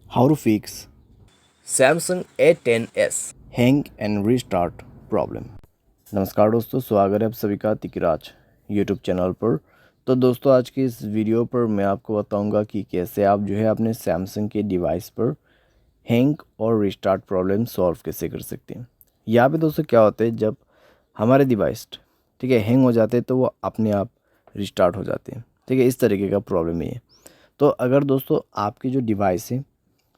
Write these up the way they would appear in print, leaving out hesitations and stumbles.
How to fix Samsung A10s। hang and restart problem. नमस्कार दोस्तों, स्वागत है आप सभी का तिकराज यूट्यूब चैनल पर। तो दोस्तों, आज की इस वीडियो पर मैं आपको बताऊंगा कि कैसे आप जो है अपने सैमसंग के डिवाइस पर हैंग और रिस्टार्ट प्रॉब्लम सॉल्व कैसे कर सकते हैं। यहाँ पे दोस्तों क्या होता है, जब हमारे डिवाइस ठीक है हैंग हो जाते हैं तो वो अपने आप रिस्टार्ट हो जाते हैं। ठीक है, इस तरीके का प्रॉब्लम है ये। तो अगर दोस्तों आपकी जो डिवाइस है,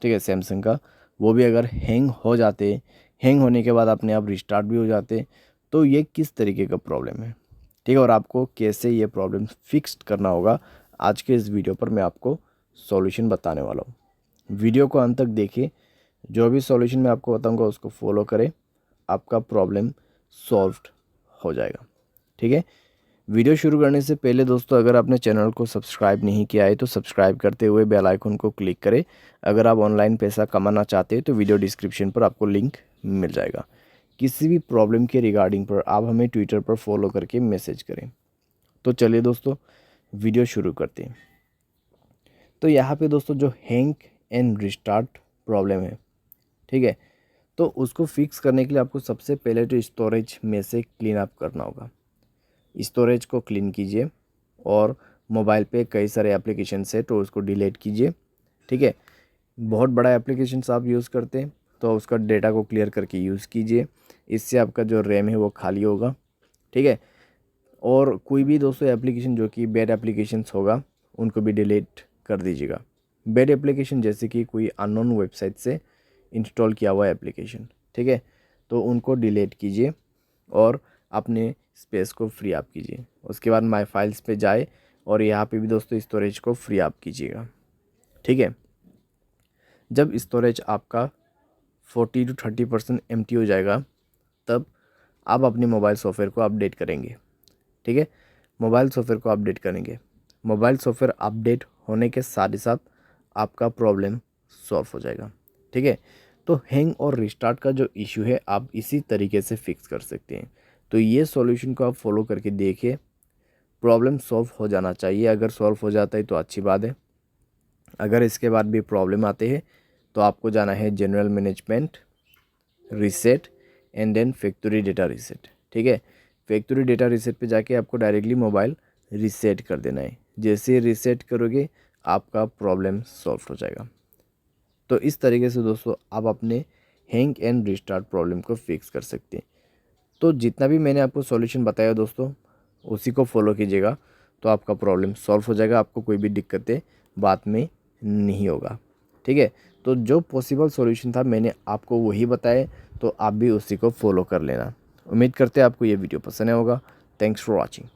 ठीक है सैमसंग का, वो भी अगर हैंग हो जाते, हैंग होने के बाद अपने आप रिस्टार्ट भी हो जाते, तो ये किस तरीके का प्रॉब्लम है, ठीक है, और आपको कैसे ये प्रॉब्लम फिक्स करना होगा, आज के इस वीडियो पर मैं आपको सॉल्यूशन बताने वाला हूँ। वीडियो को अंत तक देखिए, जो भी सॉल्यूशन मैं आपको बताऊँगा उसको फॉलो करें, आपका प्रॉब्लम सॉल्व हो जाएगा। ठीक है, वीडियो शुरू करने से पहले दोस्तों, अगर आपने चैनल को सब्सक्राइब नहीं किया है तो सब्सक्राइब करते हुए बेल आइकन को क्लिक करें। अगर आप ऑनलाइन पैसा कमाना चाहते हैं तो वीडियो डिस्क्रिप्शन पर आपको लिंक मिल जाएगा। किसी भी प्रॉब्लम के रिगार्डिंग पर आप हमें ट्विटर पर फॉलो करके मैसेज करें। तो चलिए दोस्तों, वीडियो शुरू करते हैं। तो यहाँ पे दोस्तों जो हैंग एंड रिस्टार्ट प्रॉब्लम है, ठीक है, तो उसको फिक्स करने के लिए आपको सबसे पहले तो स्टोरेज में से क्लीन अप करना होगा। स्टोरेज को क्लीन कीजिए और मोबाइल पे कई सारे एप्लीकेशंस है तो उसको डिलीट कीजिए। ठीक है, बहुत बड़ा एप्लीकेशंस आप यूज़ करते हैं तो उसका डेटा को क्लियर करके यूज़ कीजिए। इससे आपका जो रैम है वो खाली होगा। ठीक है, और कोई भी दोस्तों एप्लीकेशन जो कि बैड एप्लीकेशंस होगा उनको भी डिलीट कर दीजिएगा। बैड एप्लीकेशन जैसे कि कोई अननोन वेबसाइट से इंस्टॉल किया हुआ एप्लीकेशन, ठीक है, तो उनको डिलीट कीजिए और अपने स्पेस को फ्री अप कीजिए। उसके बाद माय फाइल्स पे जाए और यहाँ पे भी दोस्तों स्टोरेज को फ्री अप कीजिएगा। ठीक है, जब स्टोरेज आपका 40 to 30% एम्प्टी हो जाएगा, तब आप अपने मोबाइल सॉफ्टवेयर को अपडेट करेंगे। ठीक है, मोबाइल सॉफ्टवेयर को अपडेट करेंगे। मोबाइल सॉफ्टवेयर अपडेट होने के साथ ही साथ आपका प्रॉब्लम सॉल्व हो जाएगा। ठीक है, तो हैंग और रिस्टार्ट का जो इशू है आप इसी तरीके से फिक्स कर सकते हैं। तो ये सॉल्यूशन को आप फॉलो करके देखिए, प्रॉब्लम सॉल्व हो जाना चाहिए। अगर सॉल्व हो जाता है तो अच्छी बात है। अगर इसके बाद भी प्रॉब्लम आते हैं तो आपको जाना है general management, reset and then factory data reset. ठीक है, फैक्ट्री डेटा रीसेट पे जाके आपको डायरेक्टली मोबाइल रीसेट कर देना है। जैसे ही रीसेट करोगे आपका प्रॉब्लम सॉल्व हो जाएगा। तो इस तरीके से दोस्तों आप अपने हैंग एंड रिस्टार्ट प्रॉब्लम को फिक्स कर सकते हैं। तो जितना भी मैंने आपको सॉल्यूशन बताया दोस्तों, उसी को फॉलो कीजिएगा तो आपका प्रॉब्लम सॉल्व हो जाएगा। आपको कोई भी दिक्कतें बाद में नहीं होगा। ठीक है, तो जो पॉसिबल सॉल्यूशन था मैंने आपको वही बताया, तो आप भी उसी को फॉलो कर लेना। उम्मीद करते हैं आपको ये वीडियो पसंद आया होगा। Thanks for watching.